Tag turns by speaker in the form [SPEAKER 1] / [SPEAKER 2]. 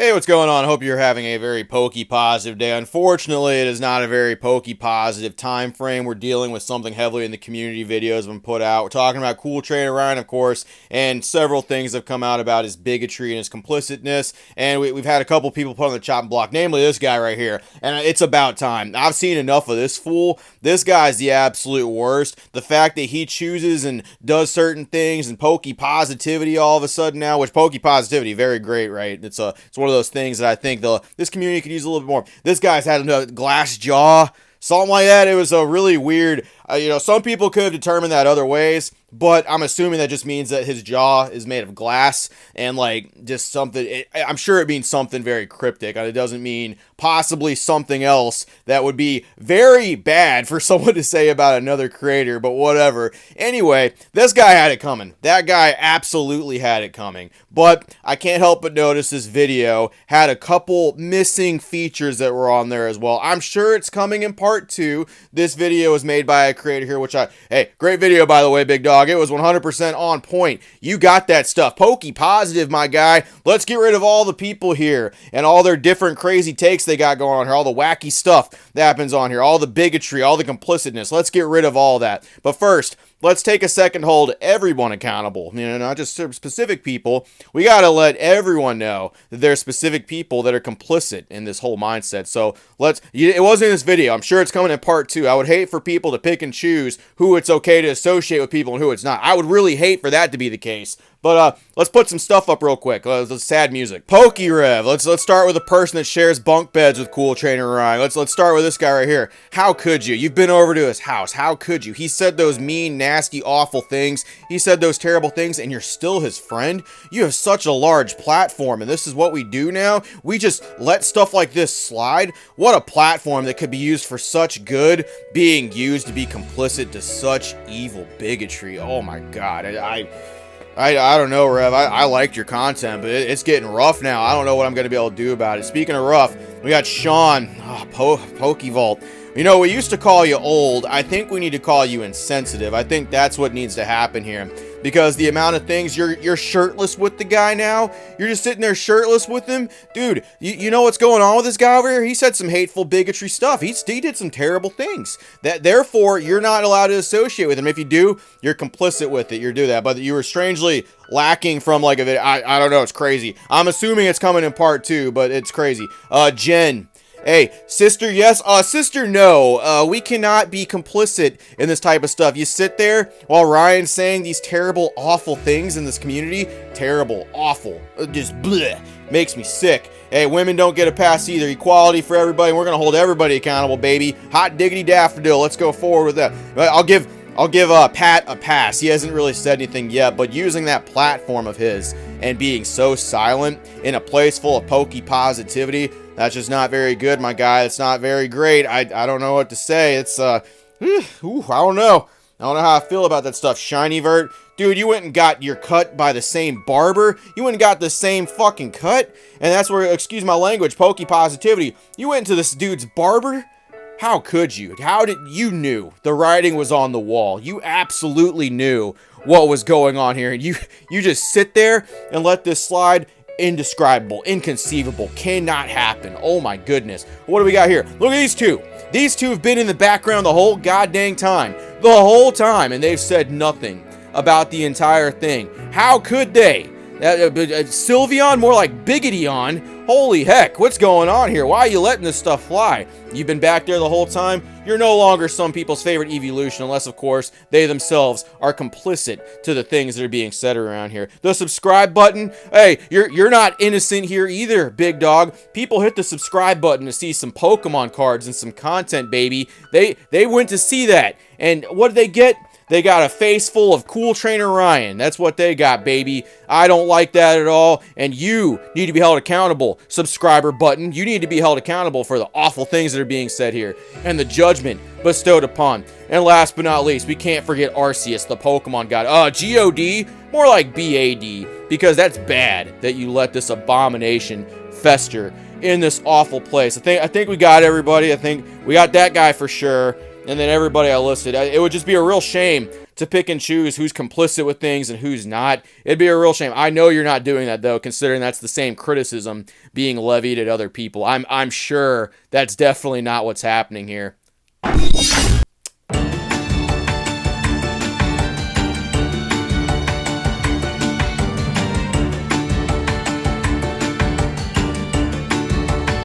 [SPEAKER 1] Hey, what's going on? Hope you're having a very pokey positive day. Unfortunately, it is not a very pokey positive time frame. We're dealing with something heavily in the community videos been put out. We're talking about Cool Trainer Ryan, of course, and several things have come out about his bigotry and his complicitness. And we've had a couple people put on the chopping block, namely this guy right here. And it's about time. I've seen enough of this fool. This guy's the absolute worst. The fact that he chooses and does certain things and pokey positivity all of a sudden now, which pokey positivity, very great, right? It's one of those things that I think this community could use a little bit more. This guy's had a glass jaw, something like that. It was a really weird, some people could have determined that other ways, but I'm assuming that just means that his jaw is made of glass and like just something. I'm sure it means something very cryptic. It doesn't mean possibly something else that would be very bad for someone to say about another creator, but whatever. Anyway, this guy had it coming. That guy absolutely had it coming. But I can't help but notice this video had a couple missing features that were on there as well. I'm sure it's coming in part 2. This video was made by a creator here, hey, great video by the way, big dog. It was 100% on point. You got that stuff. Pokey positive, my guy. Let's get rid of all the people here and all their different crazy takes they got going on here, all the wacky stuff that happens on here, all the bigotry, all the complicitness. Let's get rid of all that. But first, let's take a second to hold everyone accountable. Not just specific people. We got to let everyone know that there's specific people that are complicit in this whole mindset. So it wasn't in this video. I'm sure it's coming in part 2. I would hate for people to pick and choose who it's okay to associate with people and who it's not. I would really hate for that to be the case. But let's put some stuff up real quick. Sad music. Pokey Rev. Let's start with a person that shares bunk beds with Cool Trainer Ryan. Let's start with this guy right here. How could you? You've been over to his house. How could you? He said those mean, nasty, awful things. He said those terrible things, and you're still his friend? You have such a large platform, and this is what we do now? We just let stuff like this slide? What a platform that could be used for such good being used to be complicit to such evil bigotry. Oh my God. I don't know, Rev. I liked your content, but it's getting rough now. I don't know what I'm going to be able to do about it. Speaking of rough, we got Sean, Pokevault. We used to call you old. I think we need to call you insensitive. I think that's what needs to happen here. Because the amount of things you're shirtless with the guy now. You're just sitting there shirtless with him. Dude, you know what's going on with this guy over here? He said some hateful bigotry stuff. He did some terrible things. Therefore, you're not allowed to associate with him. If you do, you're complicit with it. You do that. But you were strangely lacking from like a video. I don't know. It's crazy. I'm assuming it's coming in part 2, but it's crazy. Jen. Hey, sister, yes. Sister, no. We cannot be complicit in this type of stuff. You sit there while Ryan's saying these terrible, awful things in this community. Terrible, awful. Just bleh. Makes me sick. Hey, women don't get a pass either. Equality for everybody. We're going to hold everybody accountable, baby. Hot diggity daffodil. Let's go forward with that. I'll give Pat a pass. He hasn't really said anything yet, but using that platform of his and being so silent in a place full of pokey positivity, that's just not very good, my guy. It's not very great. I don't know what to say. It's, I don't know. I don't know how I feel about that stuff. Shiny Vert. Dude, you went and got your cut by the same barber. You went and got the same fucking cut. And that's where, excuse my language, pokey positivity. You went to this dude's barber? How could you? You knew the writing was on the wall. You absolutely knew what was going on here. And you just sit there and let this slide. Indescribable, inconceivable, cannot happen. Oh my goodness. What do we got here? Look at these two. These two have been in the background the whole goddamn time. The whole time. And they've said nothing about the entire thing. How could they? Sylveon, more like Bigotion. Holy heck, what's going on here? Why are you letting this stuff fly? You've been back there the whole time. You're no longer some people's favorite evolution, unless, of course, they themselves are complicit to the things that are being said around here. The subscribe button, hey, you're not innocent here either, big dog. People hit the subscribe button to see some Pokemon cards and some content, baby. They went to see that, and what did they get? They got a face full of Cool Trainer Ryan. That's what they got, baby. I don't like that at all, and you need to be held accountable. Subscriber button, you need to be held accountable for the awful things that are being said here, and the judgment bestowed upon. And last but not least, we can't forget Arceus, the Pokemon god. G-O-D, more like B-A-D, because that's bad that you let this abomination fester in this awful place. I think we got everybody. I think we got that guy for sure. And then everybody I listed. It would just be a real shame to pick and choose who's complicit with things and who's not. It'd be a real shame. I know you're not doing that, though, considering that's the same criticism being levied at other people. I'm sure that's definitely not what's happening here.